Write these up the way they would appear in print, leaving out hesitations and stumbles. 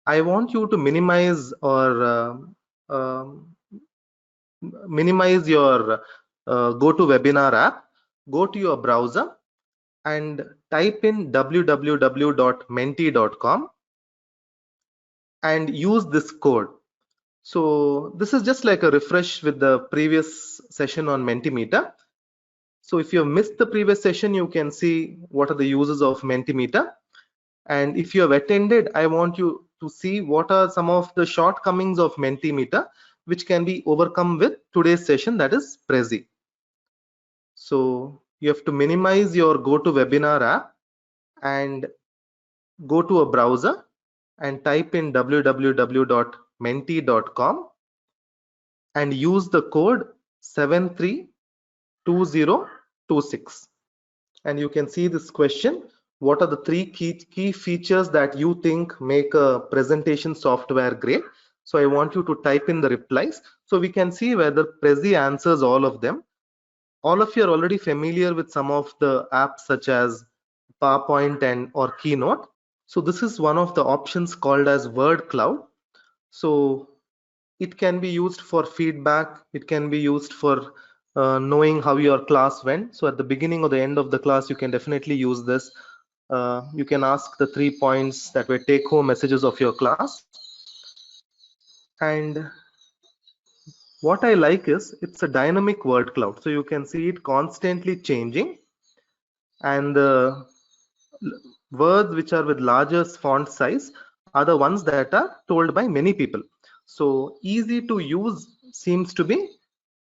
I want you to minimize your GoToWebinar app. Go to your browser and type in www.menti.com and use this code. So this is just like a refresh with the previous session on Mentimeter. So if you have missed the previous session, you can see what are the uses of Mentimeter. And if you have attended, I want you to see what are some of the shortcomings of Mentimeter, which can be overcome with today's session, that is Prezi. So you have to minimize your GoToWebinar app and go to a browser and type in www.menti.com and use the code 732026. And you can see this question: what are the three key features that you think make a presentation software great? So I want you to type in the replies so we can see whether Prezi answers all of them. All of you are already familiar with some of the apps such as PowerPoint and or Keynote. So this is one of the options called as Word Cloud. So it can be used for feedback. It can be used for knowing how your class went. So at the beginning or the end of the class, you can definitely use this. You can ask the 3 points that were take-home messages of your class. And what I like is it's a dynamic word cloud. So you can see it constantly changing. And the words which are with larger font size are the ones that are told by many people. So easy to use seems to be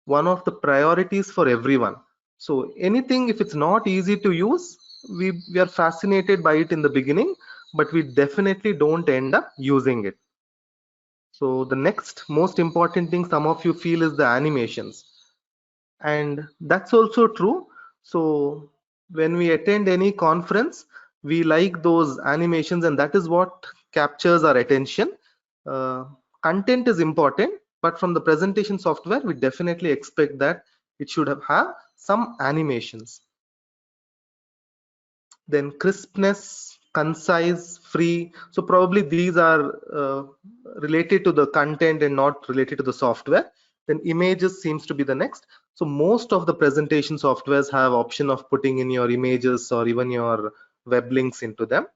one of the priorities for everyone. So anything, if it's not easy to use, we are fascinated by it in the beginning, but we definitely don't end up using it. So the next most important thing some of you feel is the animations, and that's also true. So when we attend any conference, we like those animations, and that is what captures our attention. Content is important, but from the presentation software, we definitely expect that it should have some animations. Then crispness, concise, free. So probably these are related to the content and not related to the software. Then images seems to be the next. So most of the presentation softwares have option of putting in your images or even your web links into them.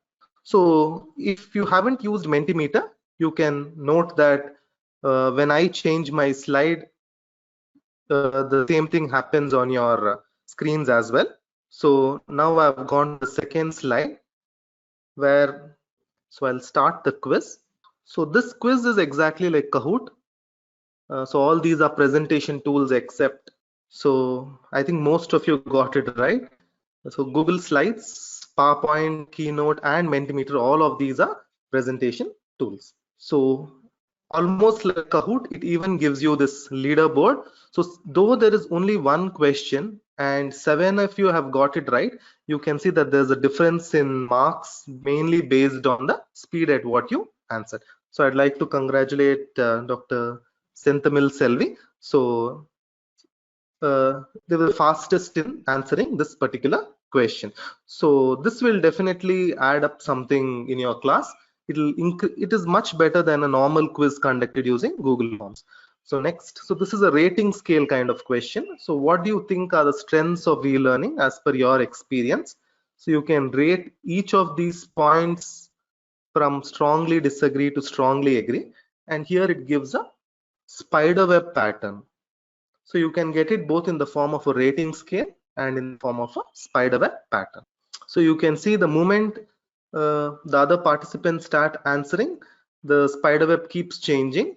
So if you haven't used Mentimeter, you can note that when I change my slide, the same thing happens on your screens as well. So now I've gone to the second slide where, so I'll start the quiz. So this quiz is exactly like Kahoot. So all these are presentation tools except, so I think most of you got it right. So Google Slides, PowerPoint, Keynote, and Mentimeter, all of these are presentation tools. So almost like Kahoot, it even gives you this leaderboard. So though there is only one question and 7 of you have got it right, you can see that there's a difference in marks mainly based on the speed at what you answered. So I'd like to congratulate Dr. Senthamil Selvi. So they were the fastest in answering this particular question. So this will definitely add up something in your class. It is much better than a normal quiz conducted using Google Forms. So next, so this is a rating scale kind of question. So what do you think are the strengths of e-learning as per your experience? So you can rate each of these points from strongly disagree to strongly agree. And here it gives a spiderweb pattern. So you can get it both in the form of a rating scale and in the form of a spiderweb pattern. So you can see the moment the other participants start answering, the spiderweb keeps changing.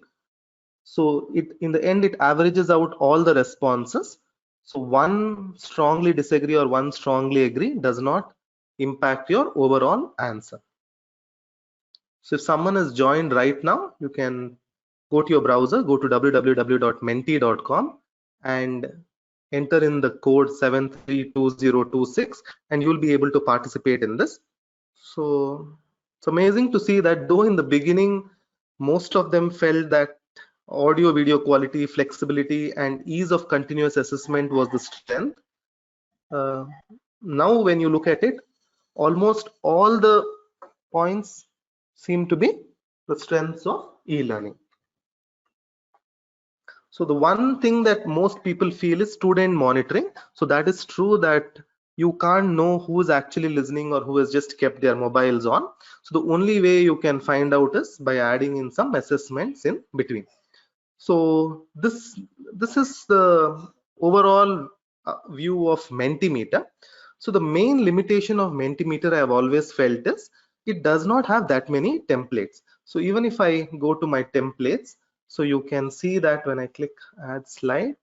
So in the end, it averages out all the responses. So one strongly disagree or one strongly agree does not impact your overall answer. So if someone has joined right now, you can go to your browser, go to www.menti.com and enter in the code 732026 and you'll be able to participate in this. So it's amazing to see that though in the beginning most of them felt that audio video quality, flexibility and ease of continuous assessment was the strength. Now when you look at it, almost all the points seem to be the strengths of e-learning. So the one thing that most people feel is student monitoring. So that is true that you can't know who is actually listening or who has just kept their mobiles on. So the only way you can find out is by adding in some assessments in between. So this is the overall view of Mentimeter. So the main limitation of Mentimeter I have always felt is it does not have that many templates. So even if I go to my templates, so you can see that when I click add slide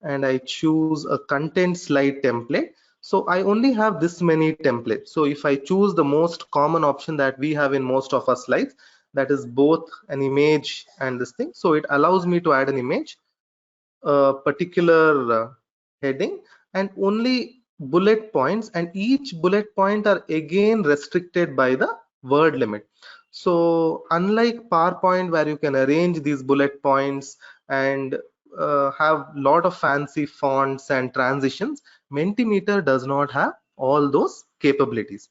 and I choose a content slide template, so I only have this many templates. So if I choose the most common option that we have in most of our slides, that is both an image and this thing, so it allows me to add an image, a particular heading, and only bullet points, and each bullet point are again restricted by the word limit. So unlike PowerPoint where you can arrange these bullet points and have lot of fancy fonts and transitions, Mentimeter does not have all those capabilities.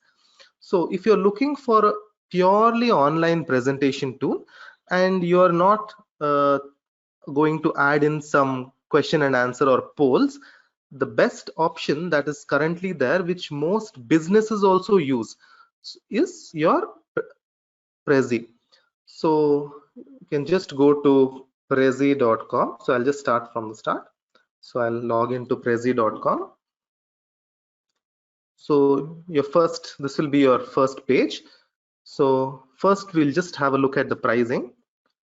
So if you're looking for a purely online presentation tool and you're not going to add in some question and answer or polls, the best option that is currently there, which most businesses also use, is your Prezi. So you can just go to prezi.com. So I'll just start from the start. So I'll log into prezi.com. So this will be your first page. So first we'll just have a look at the pricing,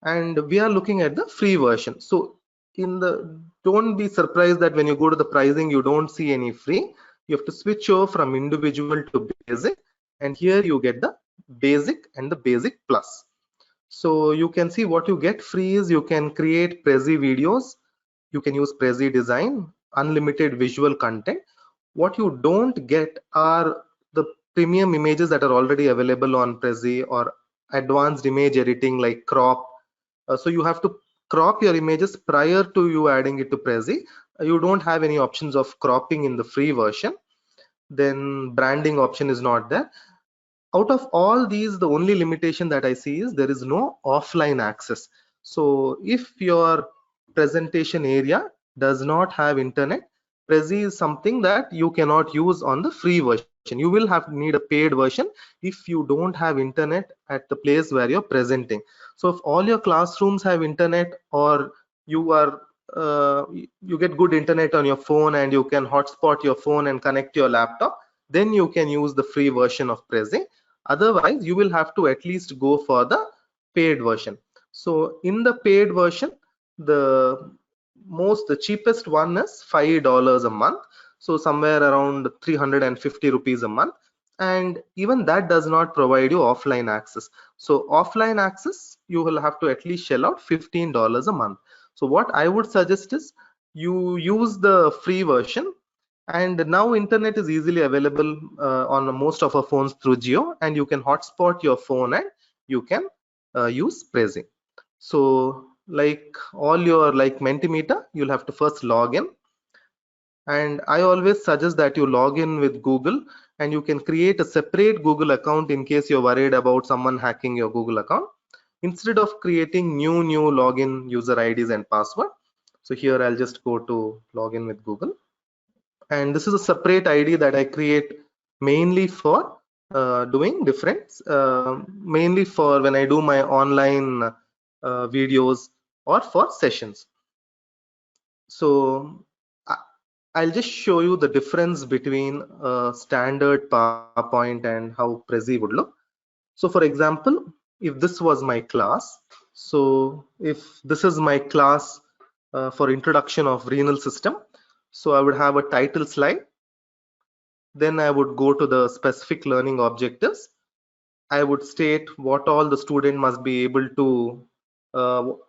and we are looking at the free version. So don't be surprised that when you go to the pricing you don't see any free. You have to switch over from individual to basic, and here you get the basic and the basic plus. So you can see what you get free is you can create Prezi videos, you can use Prezi design, unlimited visual content. What you don't get are the premium images that are already available on Prezi, or advanced image editing like crop. So you have to crop your images prior to you adding it to Prezi. You don't have any options of cropping in the free version. Then branding option is not there. Out of all these, the only limitation that I see is there is no offline access. So if your presentation area does not have internet, Prezi is something that you cannot use on the free version. You will need a paid version if you don't have internet at the place where you're presenting. So if all your classrooms have internet, or you get good internet on your phone and you can hotspot your phone and connect your laptop, then you can use the free version of Prezi. Otherwise you will have to at least go for the paid version. So in the paid version, the cheapest one is $5 a month, so somewhere around 350 rupees a month, and even that does not provide you offline access. So offline access you will have to at least shell out $15 a month. So what I would suggest is you use the free version, and now internet is easily available on most of our phones through Jio, and you can hotspot your phone and you can use Prezi. So like Mentimeter, you'll have to first log in, and I always suggest that you log in with Google, and you can create a separate Google account in case you're worried about someone hacking your Google account, instead of creating new login user IDs and password. So here I'll just go to login with Google, and this is a separate ID that I create mainly for doing mainly for when I do my online videos or for sessions. So I'll just show you the difference between standard PowerPoint and how Prezi would look. So for example, if this was my class, so if this is my class for introduction of renal system, so I would have a title slide. Then I would go to the specific learning objectives. I would state what all the student must be able to do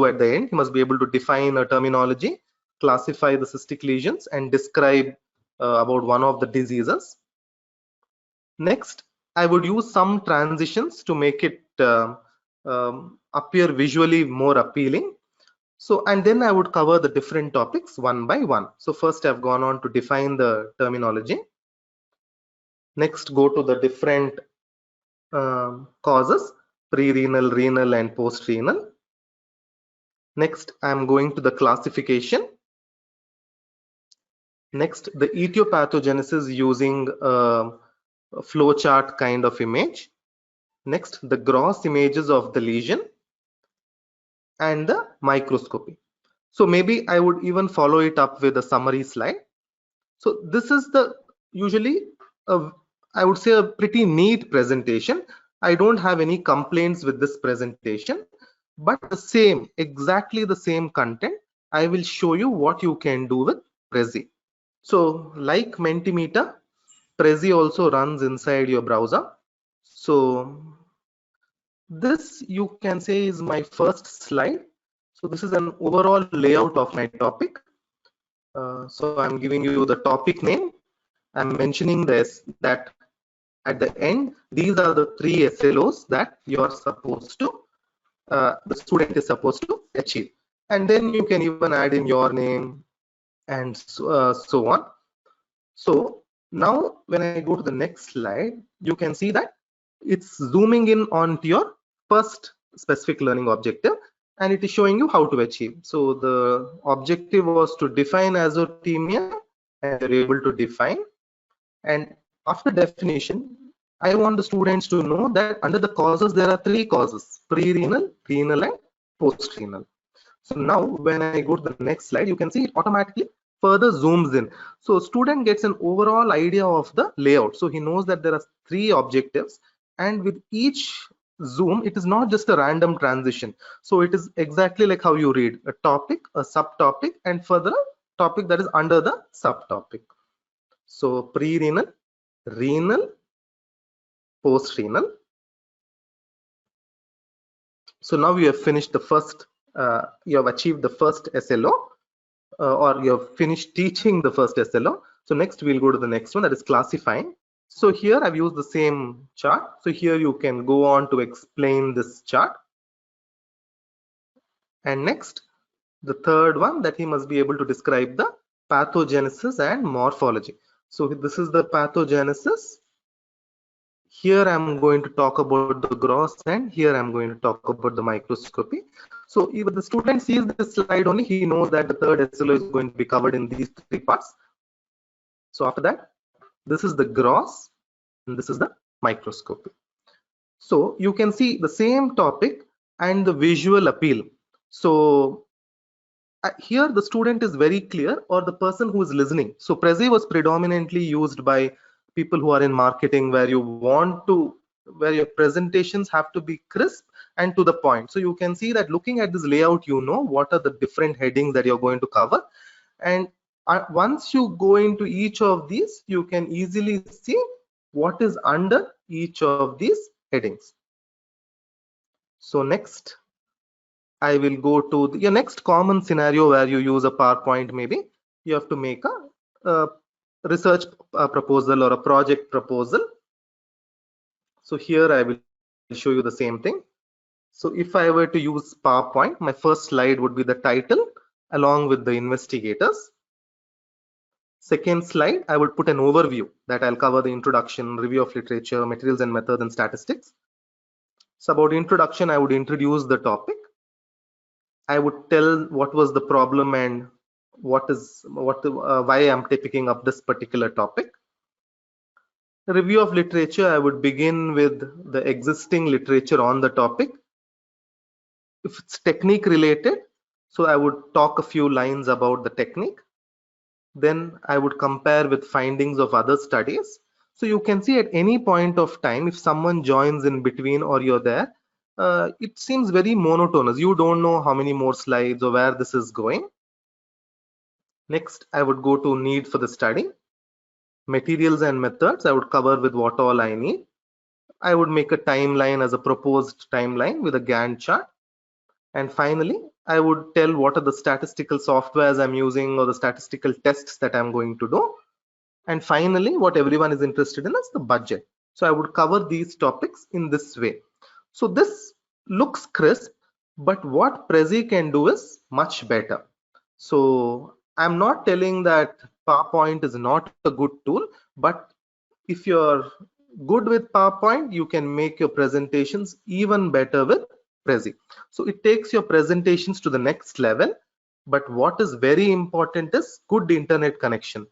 at the end. He must be able to define a terminology, classify the cystic lesions, and describe about one of the diseases. Next, I would use some transitions to make it appear visually more appealing. So, and then I would cover the different topics one by one. So first I've gone on to define the terminology. Next, go to the different causes: pre-renal, renal, and post-renal. Next, I'm going to the classification. Next, the etiopathogenesis using a flowchart kind of image. Next, the gross images of the lesion and the microscopy. So maybe I would even follow it up with a summary slide. So this is the usually I would say a pretty neat presentation. I don't have any complaints with this presentation, but the same, exactly the same content, I will show you what you can do with Prezi. So like Mentimeter, Prezi also runs inside your browser. So this you can say is my first slide. So this is an overall layout of my topic. So I'm giving you the topic name. I'm mentioning this that at the end, these are the 3 SLOs that you're supposed to, the student is supposed to achieve. And then you can even add in your name and so on. So now when I go to the next slide, you can see that it's zooming in onto your first specific learning objective, and it is showing you how to achieve. So the objective was to define azotemia, and you're able to define. And after definition, I want the students to know that under the causes, there are 3 causes: pre-renal, renal, and post-renal. So now when I go to the next slide, you can see it automatically further zooms in. So student gets an overall idea of the layout. So he knows that there are 3 objectives, and with each zoom, it is not just a random transition. So it is exactly like how you read a topic, a subtopic, and further a topic that is under the subtopic. So pre-renal, renal, post-renal. So now you have finished the first, you have achieved the first SLO, or you have finished teaching the first SLO. So next we'll go to the next one, that is classifying. So here I've used the same chart. So here you can go on to explain this chart. And next, the third one, that he must be able to describe the pathogenesis and morphology. So this is the pathogenesis. Here I'm going to talk about the gross, and here I'm going to talk about the microscopy. So if the student sees this slide only, he knows that the third SLO is going to be covered in these 3 parts. So after that, this is the gross and this is the microscopy. So you can see the same topic and the visual appeal. So here the student is very clear, or the person who is listening. So Prezi was predominantly used by people who are in marketing, where you want to, where your presentations have to be crisp and to the point. So you can see that looking at this layout, you know what are the different headings that you're going to cover. And once you go into each of these, you can easily see what is under each of these headings. So next, I will go to your next common scenario where you use a PowerPoint. Maybe you have to make a research proposal or a project proposal. So here I will show you the same thing. So if I were to use PowerPoint, my first slide would be the title along with the investigators. Second slide, I would put an overview that I'll cover the introduction, review of literature, materials and methods, and statistics. So about introduction, I would introduce the topic. I would tell what was the problem and why I'm picking up this particular topic. The review of literature, I would begin with the existing literature on the topic. If it's technique related, so I would talk a few lines about the technique. Then I would compare with findings of other studies. So you can see at any point of time, if someone joins in between or you're there, it seems very monotonous. You don't know how many more slides or where this is going. Next, I would go to need for the study. Materials and methods, I would cover with what all I need. I would make a timeline as a proposed timeline with a Gantt chart. And finally, I would tell what are the statistical softwares I'm using or the statistical tests that I'm going to do. And finally, what everyone is interested in is the budget. So I would cover these topics in this way. So this looks crisp, but what Prezi can do is much better. So I'm not telling that PowerPoint is not a good tool, but if you're good with PowerPoint, you can make your presentations even better with Prezi. So it takes your presentations to the next level. But what is very important is good internet connection.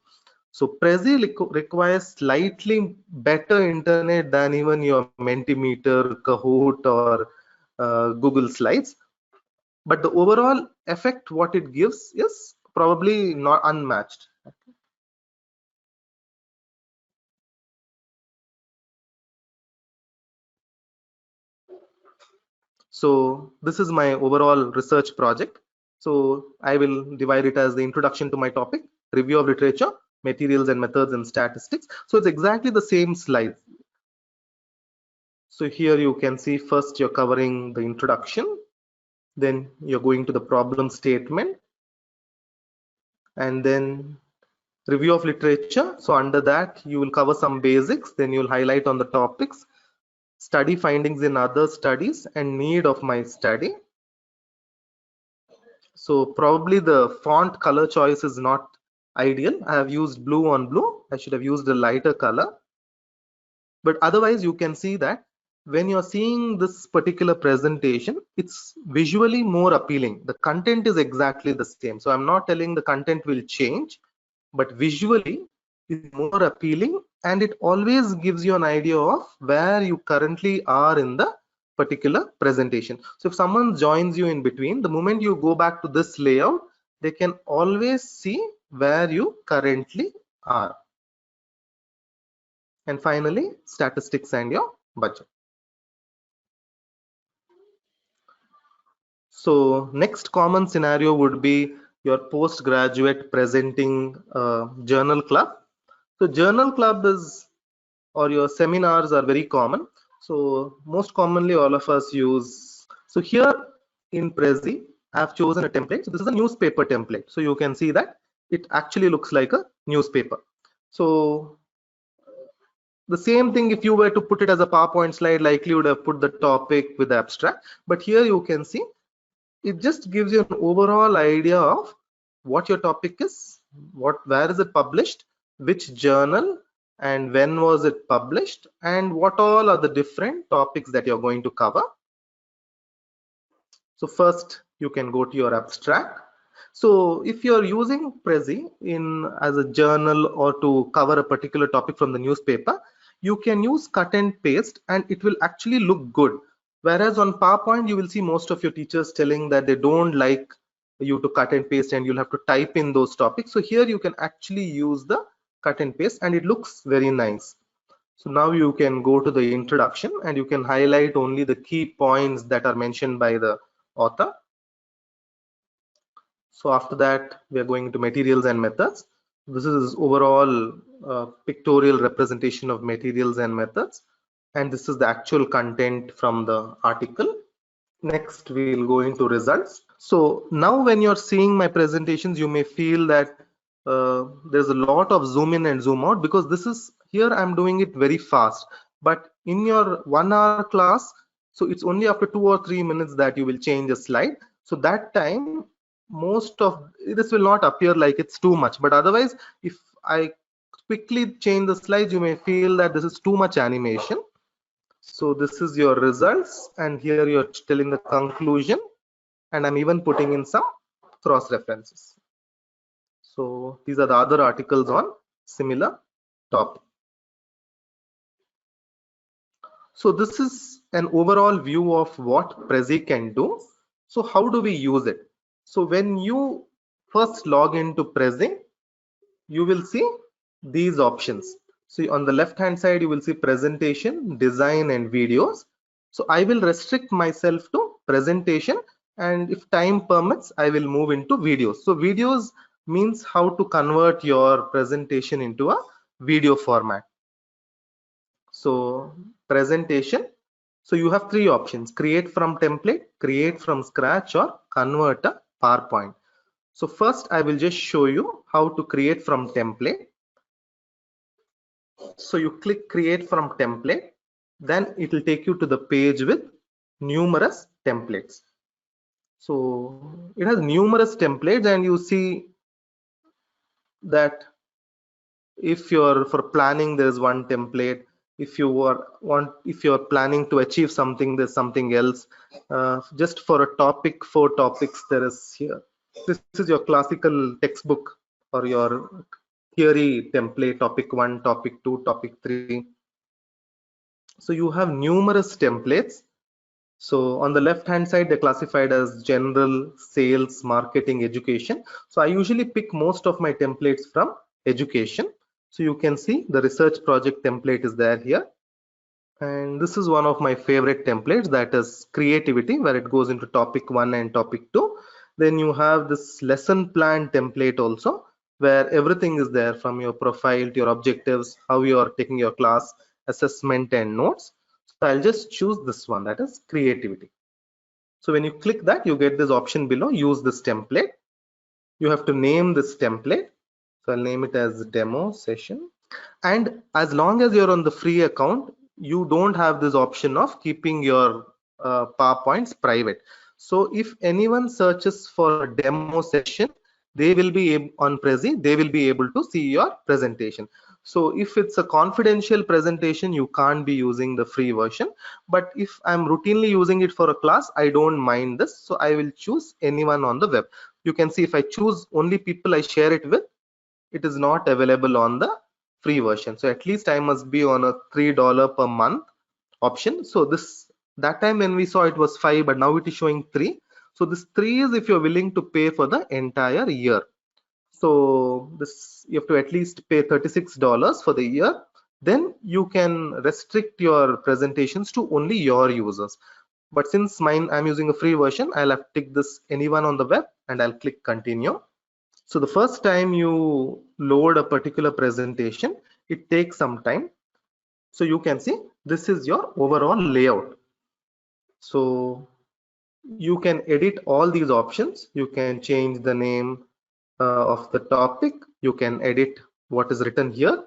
So Prezi requires slightly better internet than even your Mentimeter, Kahoot, or Google Slides. But the overall effect, what it gives is probably not unmatched. So this is my overall research project. So I will divide it as the introduction to my topic, review of literature, materials and methods in statistics. So it's exactly the same slide. So here you can see first you're covering the introduction, then you're going to the problem statement, and then review of literature. So under that you will cover some basics, then you'll highlight on the topics, study findings in other studies, and need of my study. So probably the font color choice is not ideal. I have used blue on blue. I should have used a lighter color. But otherwise you can see that when you're seeing this particular presentation, it's visually more appealing. The content is exactly the same. So I'm not telling the content will change, but visually it's more appealing, and it always gives you an idea of where you currently are in the particular presentation. So if someone joins you in between, the moment you go back to this layout, they can always see where you currently are. And finally, statistics and your budget. So next common scenario would be your postgraduate presenting journal club. So journal club is, or your seminars are very common. So most commonly all of us use. So here in Prezi, I've chosen a template. So this is a newspaper template. So you can see that it actually looks like a newspaper. So the same thing, if you were to put it as a PowerPoint slide, likely you would have put the topic with the abstract. But here you can see it just gives you an overall idea of what your topic is, where is it published, which journal, and when was it published, and what all are the different topics that you're going to cover. So first you can go to your abstract. So if you're using Prezi as a journal or to cover a particular topic from the newspaper, you can use cut and paste and it will actually look good. Whereas on PowerPoint, you will see most of your teachers telling that they don't like you to cut and paste and you'll have to type in those topics. So here you can actually use the cut and paste and it looks very nice. So now you can go to the introduction and you can highlight only the key points that are mentioned by the author. So after that, we are going to materials and methods. This is overall pictorial representation of materials and methods. And this is the actual content from the article. Next, we'll go into results. So now when you're seeing my presentations, you may feel that there's a lot of zoom in and zoom out, because this is here I'm doing it very fast. But in your 1 hour class, so it's only after 2 or 3 minutes that you will change a slide. So that time, most of this will not appear like it's too much. But otherwise, if I quickly change the slides, you may feel that this is too much animation. So this is your results, and here you're telling the conclusion, and I'm even putting in some cross references. So these are the other articles on similar topic. So this is an overall view of what Prezi can do. So how do we use it? So when you first log into Prezi, you will see these options. So on the left hand side, you will see presentation, design, and videos. So I will restrict myself to presentation, and if time permits, I will move into videos. So videos means how to convert your presentation into a video format. So presentation. So you have three options: create from template, create from scratch, or convert a PowerPoint. So first I will just show you how to create from template. So you click create from template, then it will take you to the page with numerous templates. So it has numerous templates, and you see that if you're for planning, there is one template. if you're planning to achieve something, there's something else. Just for a topic, 4 topics there is here. This is your classical textbook or your theory template, topic 1, topic 2, topic 3. So you have numerous templates. So on the left hand side, they're classified as general, sales, marketing, education. So I usually pick most of my templates from education. So you can see the research project template is there here. And this is one of my favorite templates, that is creativity, where it goes into topic 1 and topic 2. Then you have this lesson plan template also, where everything is there from your profile to your objectives, how you are taking your class, assessment and notes. So I'll just choose this one, that is creativity. So when you click that, you get this option below, use this template. You have to name this template. So I'll name it as demo session. And as long as you're on the free account, you don't have this option of keeping your PowerPoints private. So if anyone searches for a demo session, they will be on Prezi, they will be able to see your presentation. So if it's a confidential presentation, you can't be using the free version. But if I'm routinely using it for a class, I don't mind this. So I will choose anyone on the web. You can see if I choose only people I share it with, it is not available on the free version. So at least I must be on a $3 per month option. So that time when we saw it was 5, but now it is showing 3. So this 3 is if you're willing to pay for the entire year. So this, you have to at least pay $36 for the year. Then you can restrict your presentations to only your users. But since I'm using a free version, I'll have to tick this anyone on the web and I'll click continue. So the first time you load a particular presentation, it takes some time. So you can see this is your overall layout. So you can edit all these options. You can change the name of the topic. You can edit what is written here,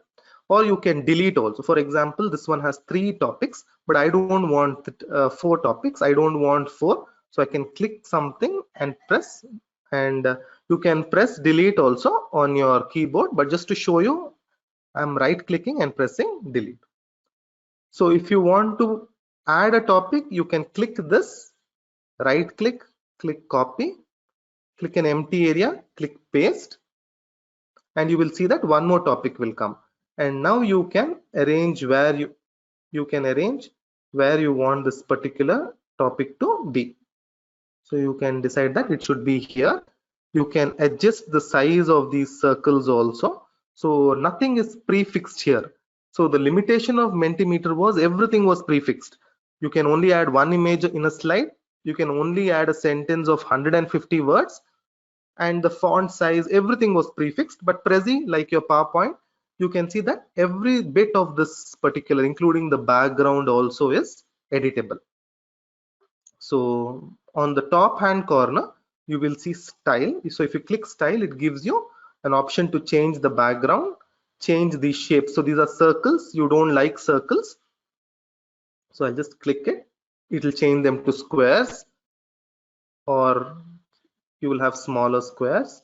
or you can delete also. For example, this one has 3 topics, but I don't want 4 topics. I don't want 4. So I can click something and press, and you can press delete also on your keyboard, but just to show you, I'm right clicking and pressing delete. So if you want to add a topic, you can click this, right click, click copy, click an empty area, click paste, and you will see that one more topic will come. And now you can arrange where you can arrange where you want this particular topic to be. So you can decide that it should be here. You can adjust the size of these circles also. So nothing is prefixed here. So the limitation of Mentimeter was everything was prefixed. You can only add one image in a slide. You can only add a sentence of 150 words, and the font size, everything was prefixed. But Prezi, like your PowerPoint, you can see that every bit of this particular, including the background, also is editable. So on the top hand corner, you will see style. So if you click style, it gives you an option to change the background, change the shape. So these are circles. You don't like circles. So I'll just click it. It will change them to squares, or you will have smaller squares,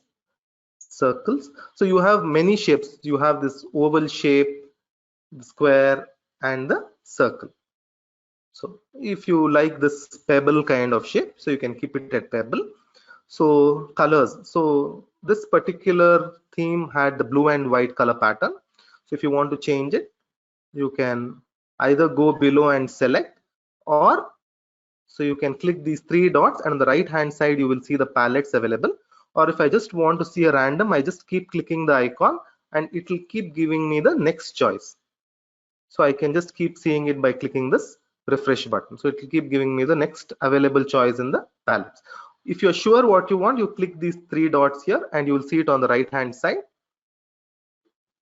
circles. So you have many shapes. You have this oval shape, the square, and the circle. So if you like this pebble kind of shape, so you can keep it at pebble. So colors, so this particular theme had the blue and white color pattern. So if you want to change it, you can either go below and select, or so you can click these 3 dots, and on the right hand side you will see the palettes available. Or if I just want to see a random, I just keep clicking the icon and it will keep giving me the next choice. So I can just keep seeing it by clicking this refresh button. So it will keep giving me the next available choice in the palettes. If you're sure what you want, you click these 3 dots here and you will see it on the right hand side,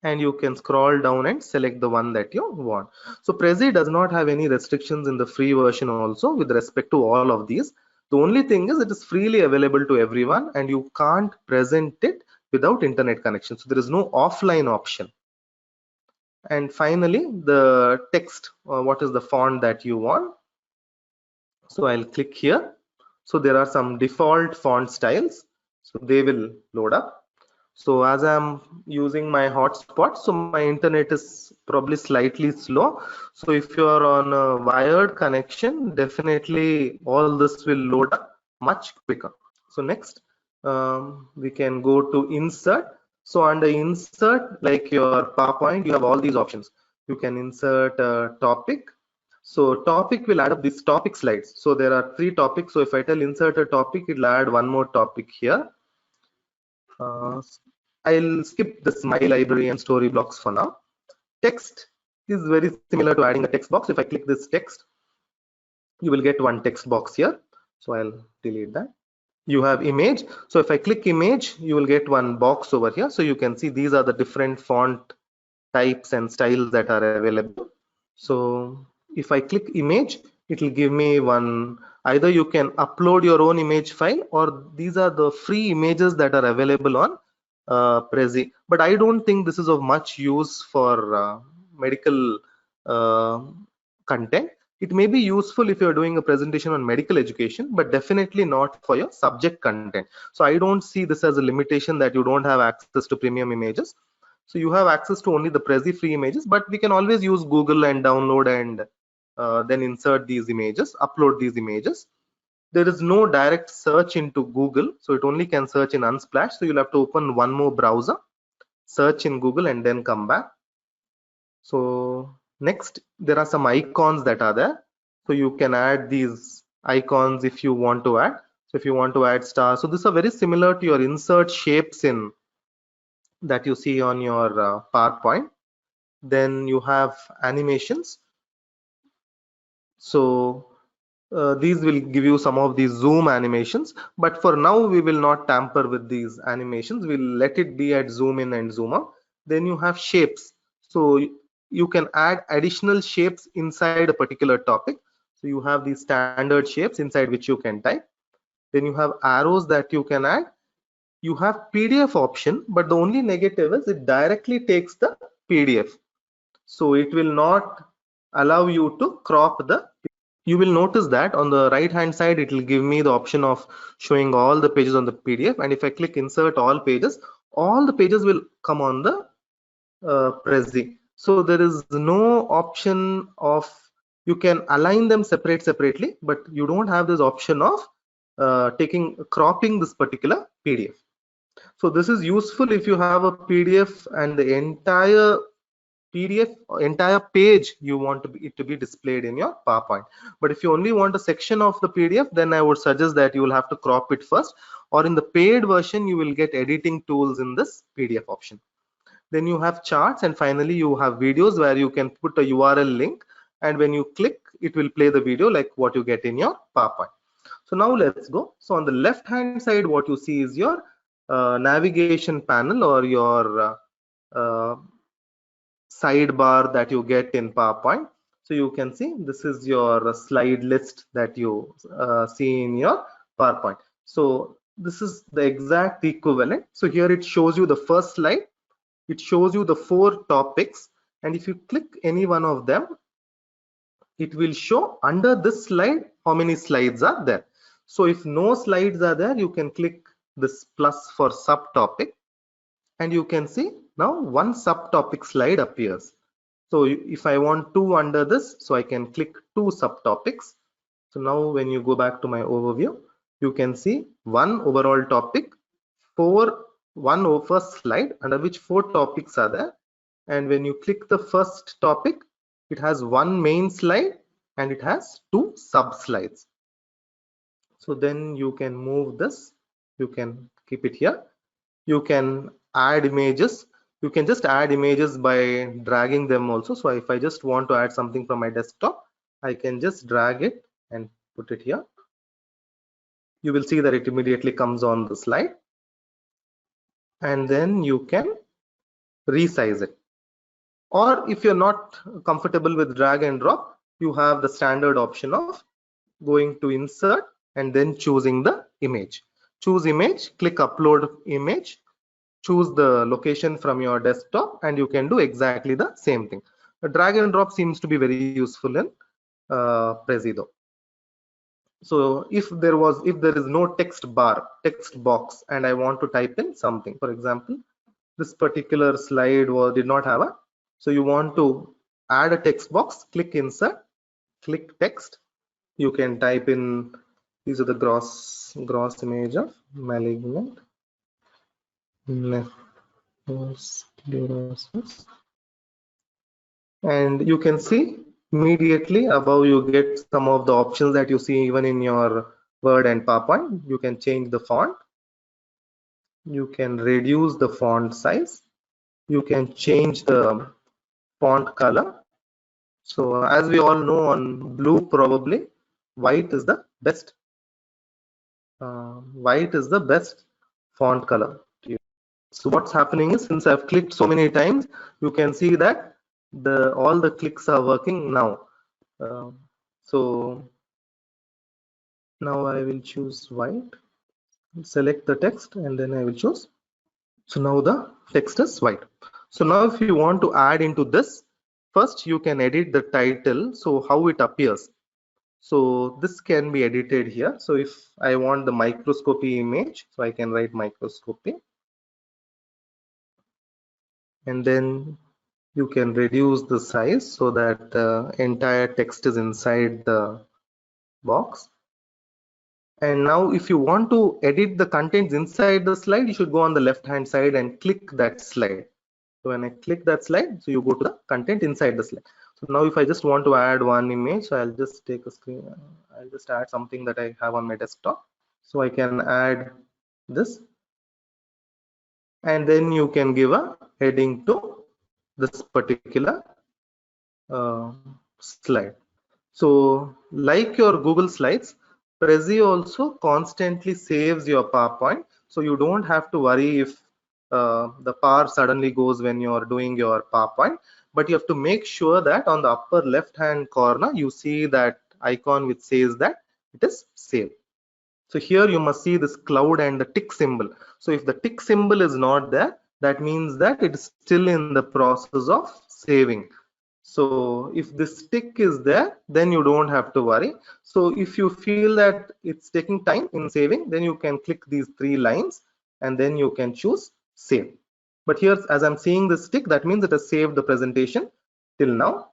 and you can scroll down and select the one that you want. So Prezi does not have any restrictions in the free version also with respect to all of these. The only thing is it is freely available to everyone, and you can't present it without internet connection. So there is no offline option. And finally, the text, what is the font that you want? So I'll click here. So there are some default font styles, so they will load up. So as I'm using my hotspot, so my internet is probably slightly slow. So if you are on a wired connection, definitely all this will load up much quicker. So next, we can go to insert. So under insert, like your PowerPoint, you have all these options. You can insert a topic. So topic will add up these topic slides. So there are 3 topics. So if I tell insert a topic, it'll add one more topic here. I'll skip this my library and story blocks for now. Text is very similar to adding a text box. If I click this text, you will get one text box here. So I'll delete that. You have image. So if I click image, you will get one box over here. So you can see these are the different font types and styles that are available. So if I click image, it will give me one. Either you can upload your own image file, or these are the free images that are available on Prezi. But I don't think this is of much use for medical content. It may be useful if you're doing a presentation on medical education, but definitely not for your subject content. So I don't see this as a limitation that you don't have access to premium images. So you have access to only the Prezi free images, but we can always use Google and download and then insert these images, upload these images. There is no direct search into Google, so it only can search in Unsplash. So you'll have to open one more browser, search in Google, and then come back. So next, there are some icons that are there. So you can add these icons if you want to add. So if you want to add stars, so these are very similar to your insert shapes in that you see on your PowerPoint. Then you have animations. So these will give you some of these zoom animations, but for now we will not tamper with these animations. We'll let it be at zoom in and zoom out. Then you have shapes. So you can add additional shapes inside a particular topic. So you have these standard shapes inside which you can type. Then you have arrows that you can add. You have PDF option, but the only negative is it directly takes the PDF. So it will not allow you to crop the. You will notice that on the right hand side it will give me the option of showing all the pages on the PDF, and if I click insert all the pages will come on the Prezi. So there is no option of, you can align them separately, but you don't have this option of cropping this particular PDF. So this is useful if you have a PDF and the entire page you want it to be displayed in your PowerPoint. But if you only want a section of the PDF, then I would suggest that you will have to crop it first, or in the paid version you will get editing tools in this PDF option. Then you have charts, and finally you have videos where you can put a URL link, and when you click it will play the video like what you get in your PowerPoint. So now let's go. So on the left hand side what you see is your navigation panel, or your sidebar that you get in PowerPoint. So you can see this is your slide list that you see in your PowerPoint. So this is the exact equivalent. So here it shows you the first slide. It shows you the 4 topics, and if you click any one of them, it will show under this slide how many slides are there. So if no slides are there, you can click this plus for subtopic, and you can see now one subtopic slide appears. So if I want 2 under this, so I can click 2 subtopics. So now when you go back to my overview, you can see one overall topic, one first slide under which 4 topics are there. And when you click the first topic, it has one main slide and it has 2 sub slides. So then you can move this, you can keep it here. You can add images. You can just add images by dragging them also. So if I just want to add something from my desktop, I can just drag it and put it here. You will see that it immediately comes on the slide, and then you can resize it. Or if you're not comfortable with drag and drop, you have the standard option of going to insert and then choosing the image. Choose image, click upload image, choose the location from your desktop, and you can do exactly the same thing. A drag and drop seems to be very useful in Prezi though. So if there is no text box and I want to type in something, for example, this particular slide did not have a, so you want to add a text box, click insert, click text. You can type in, these are the gross image of malignant nephrosclerosis, and you can see immediately above you get some of the options that you see even in your Word and PowerPoint. You can change the font, you can reduce the font size, you can change the font color. So as we all know, on blue probably white is the best font color to use. So what's happening is, since I've clicked so many times, you can see that all the clicks are working now. So now I will choose white, select the text, and then I will choose. So now the text is white. So now if you want to add into this, first you can edit the title, so how it appears. So this can be edited here. So if I want the microscopy image, so I can write microscopy, and then you can reduce the size so that the entire text is inside the box. And now if you want to edit the contents inside the slide, you should go on the left hand side and click that slide. So when I click that slide, so you go to the content inside the slide. So now if I just want to add one image, so I'll just take a screen, I'll just add something that I have on my desktop. So I can add this, and then you can give a heading to this particular slide. So like your Google Slides, Prezi also constantly saves your PowerPoint, so you don't have to worry if the power suddenly goes when you're doing your PowerPoint, but you have to make sure that on the upper left hand corner you see that icon which says that it is saved. So here you must see this cloud and the tick symbol. So if the tick symbol is not there, that means that it is still in the process of saving. So if this tick is there, then you don't have to worry. So if you feel that it's taking time in saving, then you can click these 3 lines and then you can choose save. But here, as I'm seeing this tick, that means it has saved the presentation till now.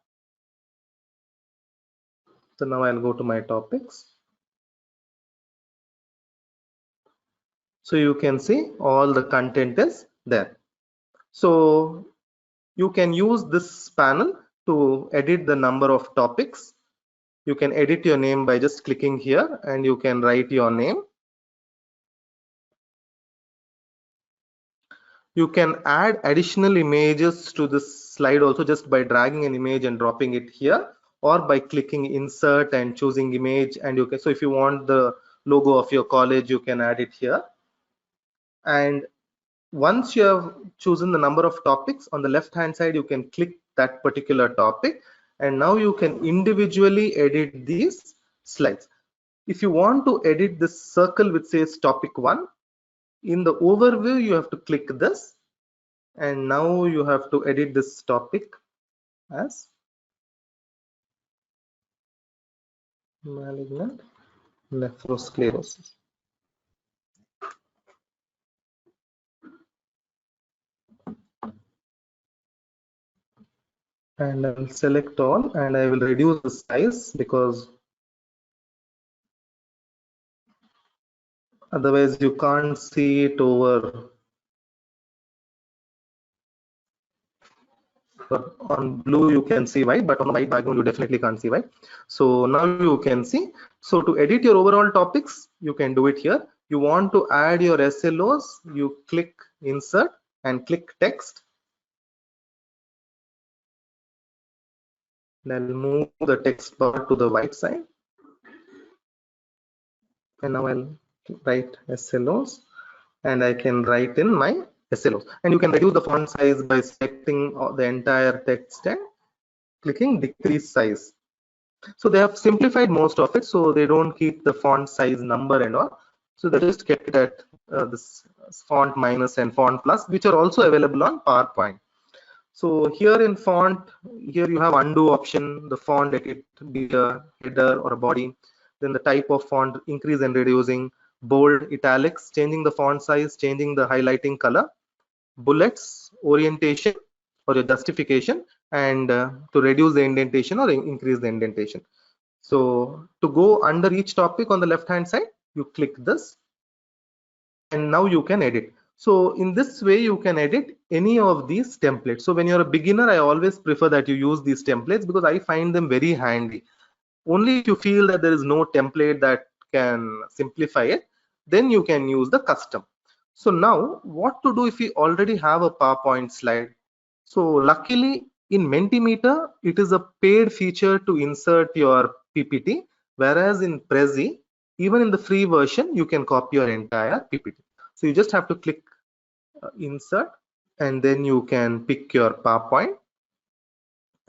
So now I'll go to my topics. So you can see all the content is there. So you can use this panel to edit the number of topics. You can edit your name by just clicking here, and you can write your name. You can add additional images to this slide also just by dragging an image and dropping it here, or by clicking insert and choosing image, and you can, so if you want the logo of your college, you can add it here. And once you have chosen the number of topics, on the left hand side you can click that particular topic, and now you can individually edit these slides. If you want to edit this circle which says topic 1, in the overview you have to click this, and now you have to edit this topic as malignant nephrosclerosis. And I'll select all, and I will reduce the size because otherwise you can't see it over. On blue you can see white, but on the white background you definitely can't see white. So now you can see. So to edit your overall topics, you can do it here. You want to add your SLOs, you click insert and click text. Then move the text bar to the right side, and now I'll write SLOs, and I can write in my SLOs. And you can reduce the font size by selecting the entire text and clicking decrease size. So they have simplified most of it, so they don't keep the font size number and all. So they just kept it at this font minus and font plus, which are also available on PowerPoint. So here in font, here you have undo option, the font, let it be a header or a body. Then the type of font, increase and reducing, bold, italics, changing the font size, changing the highlighting color. bullets, orientation, or your justification, and to reduce the indentation or increase the indentation. So to go under each topic on the left hand side, you click this, and now you can edit. So in this way you can edit any of these templates. So when you're a beginner, I always prefer that you use these templates because I find them very handy. Only if you feel that there is no template that can simplify it, then you can use the custom. So now what to do if we already have a PowerPoint slide? So luckily in Mentimeter, it is a paid feature to insert your PPT, whereas in Prezi, even in the free version, you can copy your entire PPT. So you just have to click insert, and then you can pick your PowerPoint,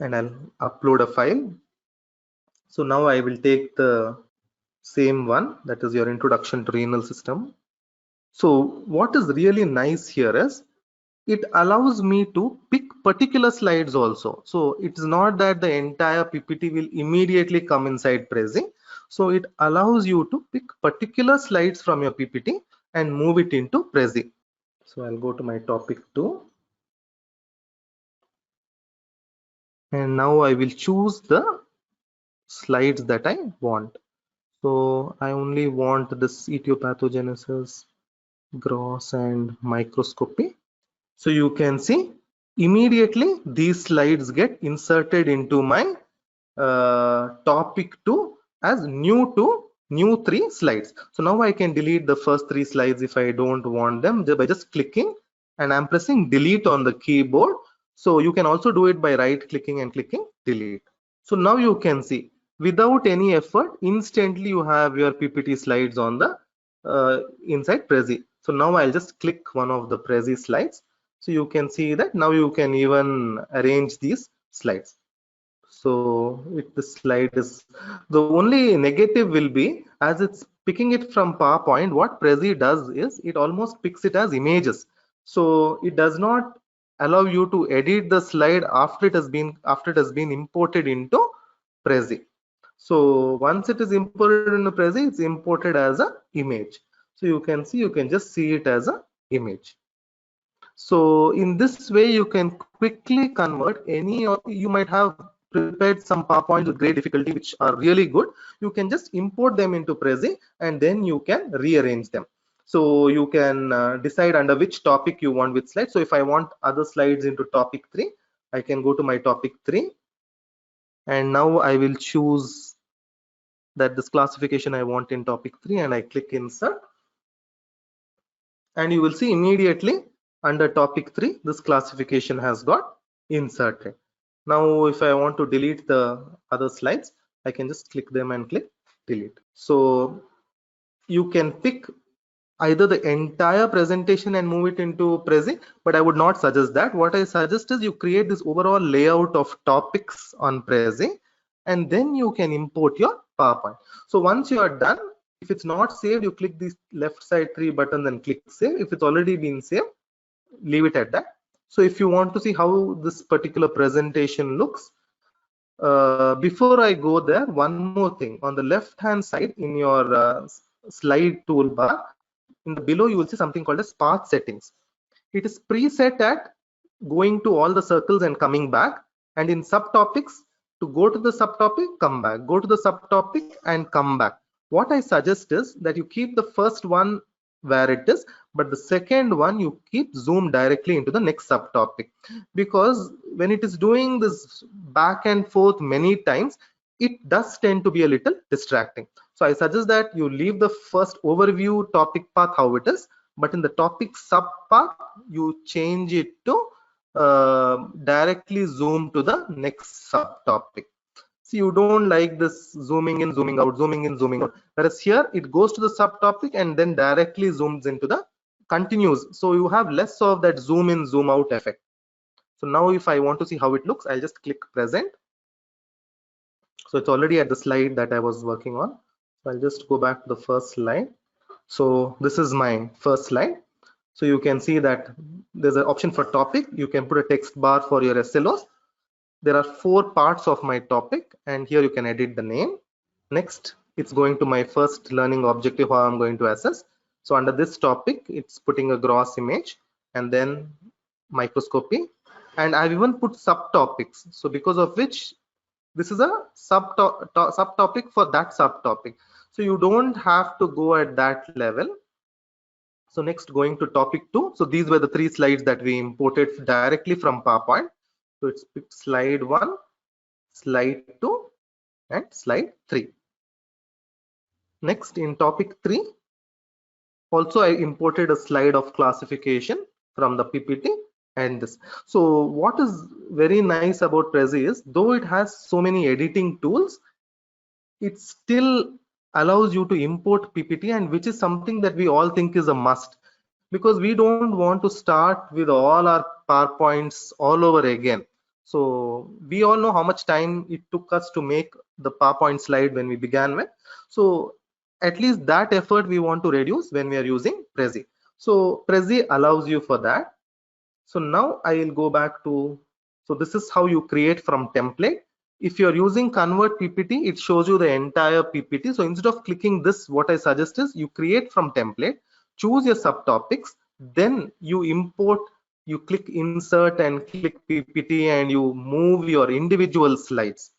and I'll upload a file. So now I will take the same one, that is your introduction to renal system. So what is really nice here is it allows me to pick particular slides also. So it's not that the entire PPT will immediately come inside Prezi. So it allows you to pick particular slides from your PPT and move it into Prezi. So I'll go to my topic 2. And now I will choose the slides that I want. So I only want this etiopathogenesis, gross, and microscopy. So you can see immediately these slides get inserted into my topic 2 as new 3 slides. So now I can delete the first 3 slides if I don't want them by just clicking, and I'm pressing delete on the keyboard. So you can also do it by right clicking and clicking delete. So now you can see without any effort, instantly you have your PPT slides on the inside Prezi. So now I'll just click one of the Prezi slides. So you can see that now you can even arrange these slides. So the slide is, the only negative will be, as it's picking it from PowerPoint, what Prezi does is it almost picks it as images. So it does not allow you to edit the slide after it has been imported into Prezi. So once it is imported into Prezi, it's imported as a image. So you can see, you can just see it as a image. So in this way, you can quickly convert any, or you might have prepared some PowerPoints with great difficulty, which are really good. You can just import them into Prezi, and then you can rearrange them. So you can decide under which topic you want which slide. So if I want other slides into topic 3, I can go to my topic 3, and now I will choose that this classification I want in topic 3, and I click insert, and you will see immediately under topic 3 this classification has got inserted. Now if I want to delete the other slides, I can just click them and click delete. So you can pick either the entire presentation and move it into Prezi, but I would not suggest that. What I suggest is you create this overall layout of topics on Prezi, and then you can import your PowerPoint. So once you are done, if it's not saved, you click these left side 3 buttons and click save. If it's already been saved, leave it at that. So if you want to see how this particular presentation looks, before I go there, one more thing. On the left hand side in your slide toolbar, in the below you will see something called as path settings. It is preset at going to all the circles and coming back, and in subtopics, to go to the subtopic, come back, go to the subtopic and come back. What I suggest is that you keep the first one where it is, but the second one you keep zoom directly into the next subtopic, because when it is doing this back and forth many times, it does tend to be a little distracting. So I suggest that you leave the first overview topic path how it is, but in the topic subpath you change it to directly zoom to the next subtopic. So you don't like this zooming in, zooming out, zooming in, zooming out. Whereas here it goes to the subtopic and then directly zooms into the continues. So you have less of that zoom in, zoom out effect. So now if I want to see how it looks, I'll just click present. So it's already at the slide that I was working on. So I'll just go back to the first slide. So this is my first slide. So you can see that there's an option for topic. You can put a text bar for your SLOs. There are 4 parts of my topic, and here you can edit the name. Next, it's going to my first learning objective, how I'm going to assess. So under this topic, it's putting a gross image, and then microscopy, and I've even put subtopics. So because of which this is a subtopic for that subtopic. So you don't have to go at that level. So next, going to topic 2. So these were the 3 slides that we imported directly from PowerPoint. So it's slide 1, slide 2, and slide 3. Next, in topic 3, also I imported a slide of classification from the PPT and this. So what is very nice about Prezi is, though it has so many editing tools, it still allows you to import PPT, and which is something that we all think is a must, because we don't want to start with all our PowerPoints all over again. So we all know how much time it took us to make the PowerPoint slide when we began with. So at least that effort we want to reduce when we are using Prezi. So Prezi allows you for that. So now I will go back to, so this is how you create from template. If you're using convert PPT, it shows you the entire PPT. So instead of clicking this, what I suggest is you create from template, choose your subtopics, then you import, you click insert and click PPT, and you move your individual slides.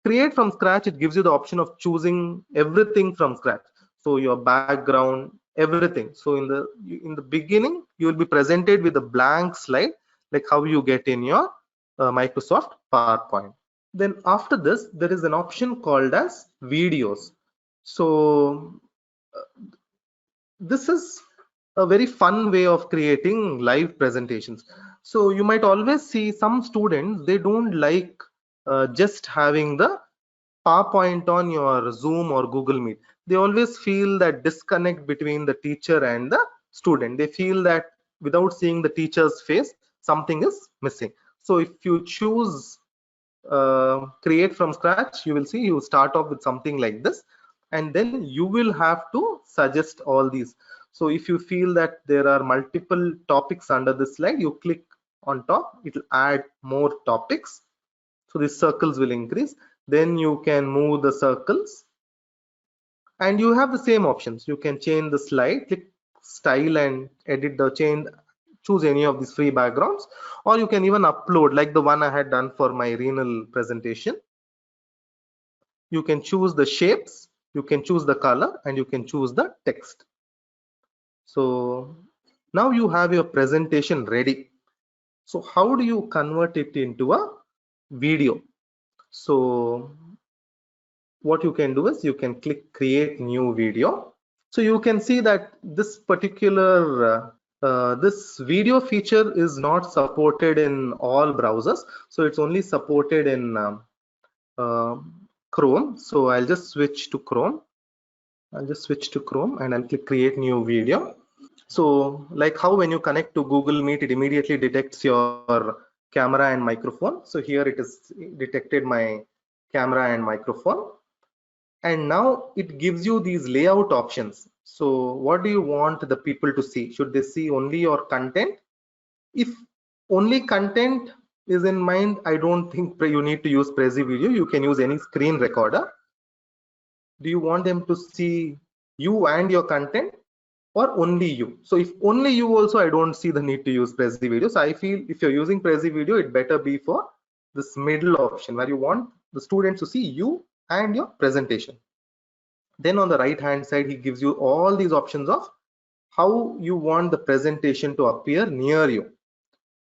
Create from scratch, it gives you the option of choosing everything from scratch. So your background, everything. So in the beginning, you will be presented with a blank slide, like how you get in your Microsoft PowerPoint. Then after this, there is an option called as videos. So this is a very fun way of creating live presentations. So you might always see some students, they don't like just having the PowerPoint on your Zoom or Google Meet. They always feel that disconnect between the teacher and the student. They feel that without seeing the teacher's face, something is missing. So if you choose create from scratch, you will see you start off with something like this, and then you will have to suggest all these. So if you feel that there are multiple topics under this slide, you click on top, it will add more topics. So these circles will increase. Then you can move the circles, and you have the same options. You can change the slide, click style and edit the change, choose any of these free backgrounds, or you can even upload like the one I had done for my renal presentation. You can choose the shapes, you can choose the color, and you can choose the text. So now you have your presentation ready. So how do you convert it into a video? So what you can do is you can click create new video. So you can see that this particular this video feature is not supported in all browsers. So it's only supported in Chrome. So I'll just switch to Chrome. And I'll click create new video. So like how when you connect to Google Meet, it immediately detects your camera and microphone. So here it is detected my camera and microphone. And now it gives you these layout options. So what do you want the people to see? Should they see only your content? If only content is in mind, I don't think you need to use Prezi Video. You can use any screen recorder. Do you want them to see you and your content, or only you? So if only you also, I don't see the need to use Prezi Video. So I feel if you're using Prezi Video, it better be for this middle option where you want the students to see you and your presentation. Then on the right hand side, he gives you all these options of how you want the presentation to appear near you.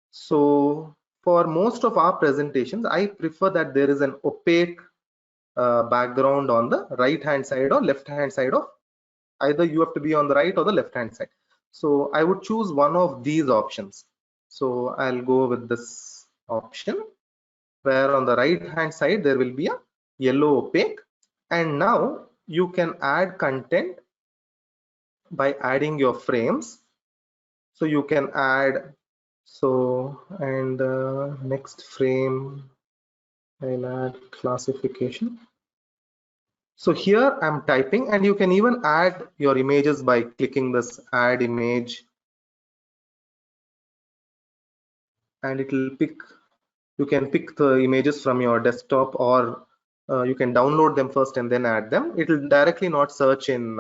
So for most of our presentations, I prefer that there is an opaque background on the right hand side or left hand side of, either you have to be on the right or the left hand side. So I would choose one of these options. So I'll go with this option, where on the right hand side there will be a yellow opaque. And now you can add content by adding your frames. So you can add, so, and next frame I'll add classification. So here I'm typing, and you can even add your images by clicking this add image, and it will pick, you can pick the images from your desktop, or you can download them first and then add them. It will directly not search in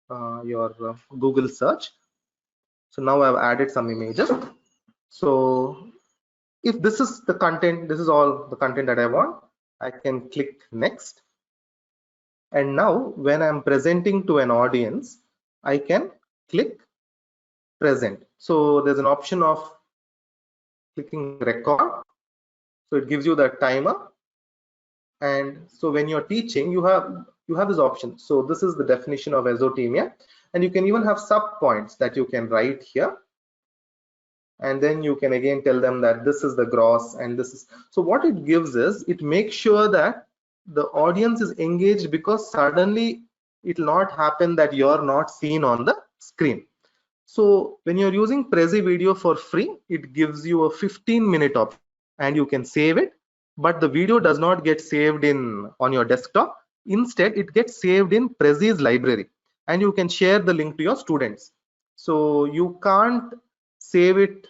your Google search. So now I've added some images. So if this is the content, this is all the content that I want, I can click next. And now when I'm presenting to an audience, I can click present. So there's an option of clicking record. So it gives you the timer. And so when you're teaching, you have this option. So this is the definition of azotemia, and you can even have sub points that you can write here, and then you can again tell them that this is the gross and this is. So what it gives is, it makes sure that the audience is engaged, because suddenly it will not happen that you're not seen on the screen. So when you're using Prezi Video for free, it gives you a 15-minute option and you can save it, but the video does not get saved on your desktop. Instead, it gets saved in Prezi's library, and you can share the link to your students. So you can't save it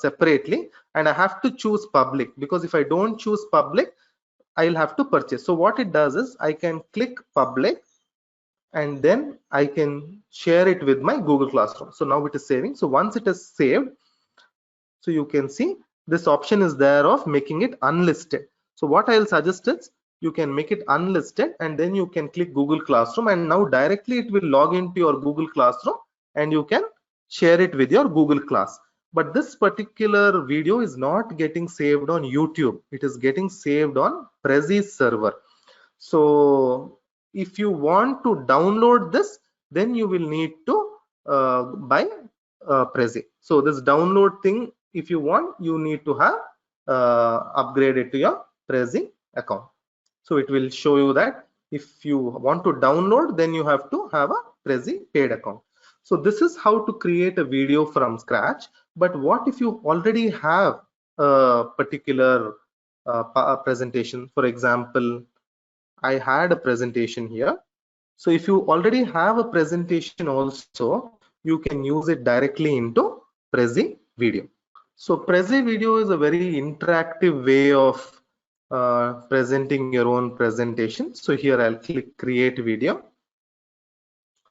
separately, and I have to choose public, because if I don't choose public, I'll have to purchase. So what it does is, I can click public and then I can share it with my Google Classroom. So now it is saving. So once it is saved, so you can see this option is there of making it unlisted. So what I'll suggest is, you can make it unlisted and then you can click Google Classroom, and now directly it will log into your Google Classroom and you can share it with your Google Class. But this particular video is not getting saved on YouTube. It is getting saved on Prezi's server. So if you want to download this, then you will need to buy Prezi. So this download thing, if you want, you need to have upgraded to your Prezi account. So it will show you that if you want to download, then you have to have a Prezi paid account. So this is how to create a video from scratch. But what if you already have a particular presentation? For example, I had a presentation here. So if you already have a presentation also, you can use it directly into Prezi Video. So Prezi Video is a very interactive way of presenting your own presentation. So here I'll click create video.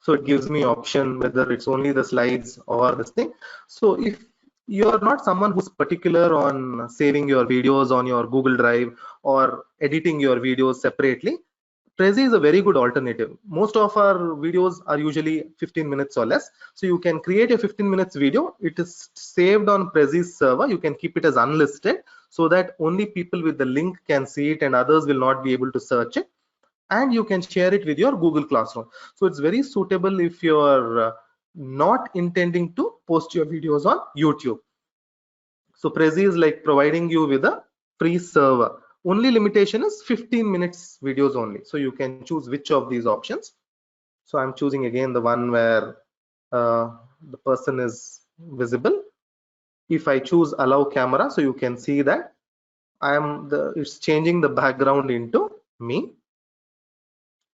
So it gives me option whether it's only the slides or this thing. So if you're not someone who's particular on saving your videos on your Google Drive or editing your videos separately, Prezi is a very good alternative. Most of our videos are usually 15 minutes or less. So you can create a 15 minutes video. It is saved on Prezi's server. You can keep it as unlisted so that only people with the link can see it and others will not be able to search it. And you can share it with your Google Classroom. So it's very suitable if you're not intending to post your videos on YouTube. So Prezi is like providing you with a free server. Only limitation is 15 minutes videos only. So you can choose which of these options. So I'm choosing again the one where the person is visible. If I choose allow camera, so you can see that it's changing the background into me.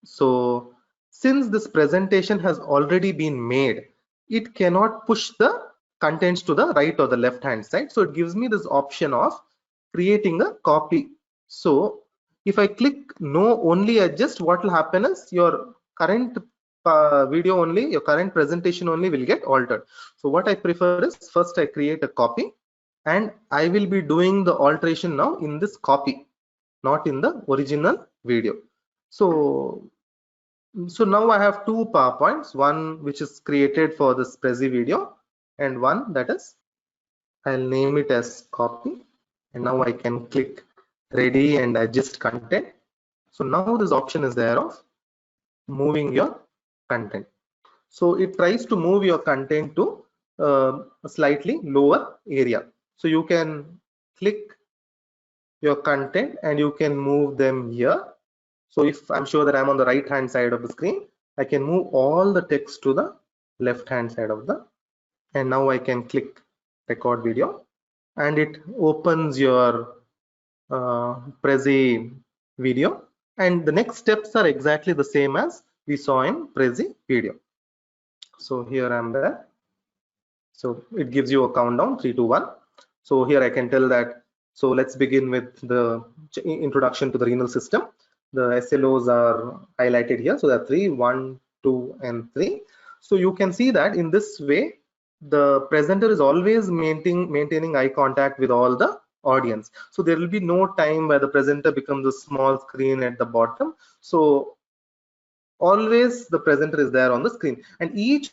So since this presentation has already been made, it cannot push the contents to the right or the left hand side. So it gives me this option of creating a copy. So if I click no only adjust, what will happen is your current video only, your current presentation only will get altered. So what I prefer is, first I create a copy and I will be doing the alteration now in this copy, not in the original video. So now I have two PowerPoints, one which is created for this Prezi video and one that is, I'll name it as copy, and now I can click ready and adjust content. So now this option is there of moving your content. So it tries to move your content to a slightly lower area. So you can click your content and you can move them here. So if I'm sure that I'm on the right hand side of the screen, I can move all the text to the left hand side of and now I can click record video and it opens your Prezi video, and the next steps are exactly the same as we saw in Prezi video. So here I'm there. So it gives you a countdown 3, 2, 1. So here I can tell that, so let's begin with the introduction to the renal system. The SLOs are highlighted here. So there are 3, 1, 2, and 3. So you can see that in this way, the presenter is always maintaining eye contact with all the audience. So there will be no time where the presenter becomes a small screen at the bottom. So always the presenter is there on the screen, and each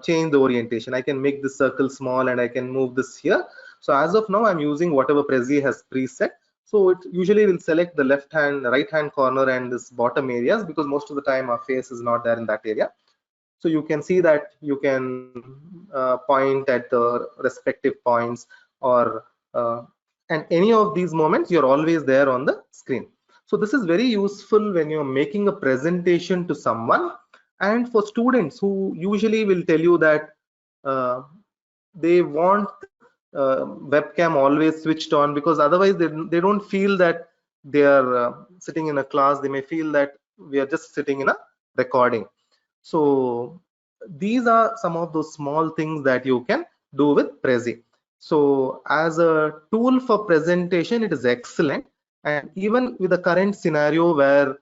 change the orientation. I can make this circle small and I can move this here. So as of now, I'm using whatever Prezi has preset. So it usually will select the left hand, right hand corner and this bottom areas, because most of the time our face is not there in that area. So you can see that you can point at the respective points, or and any of these moments you're always there on the screen. So this is very useful when you're making a presentation to someone, and for students who usually will tell you that they want webcam always switched on, because otherwise they don't feel that they are sitting in a class. They may feel that we are just sitting in a recording. So these are some of those small things that you can do with Prezi. So as a tool for presentation, it is excellent. And even with the current scenario where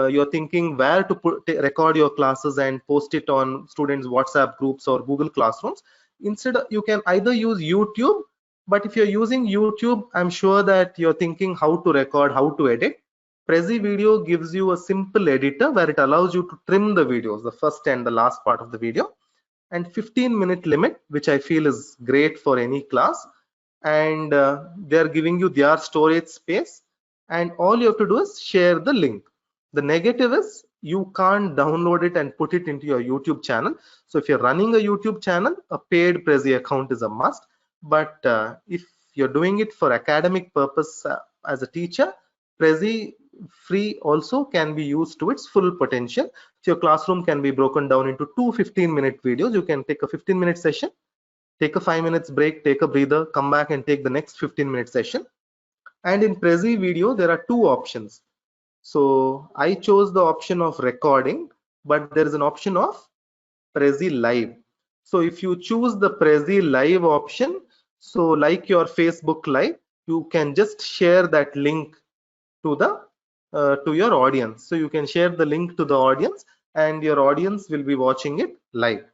you're thinking where to record your classes and post it on students' WhatsApp groups or Google Classrooms, instead you can either use YouTube. But if you're using YouTube, I'm sure that you're thinking how to record, how to edit. Prezi Video gives you a simple editor where it allows you to trim the videos, the first and the last part of the video, and 15-minute limit, which I feel is great for any class. And they're giving you their storage space, and all you have to do is share the link. The negative is you can't download it and put it into your YouTube channel. So if you're running a YouTube channel, a paid Prezi account is a must. But if you're doing it for academic purpose as a teacher, Prezi free also can be used to its full potential. So your classroom can be broken down into two 15-minute videos. You can take a 15-minute session, take a 5 minutes break, take a breather, come back and take the next 15-minute session. And in Prezi Video, there are two options. So I chose the option of recording, but there is an option of Prezi Live. So if you choose the Prezi Live option, so like your Facebook Live, you can just share that link to the to your audience. So you can share the link to the audience, and your audience will be watching it live.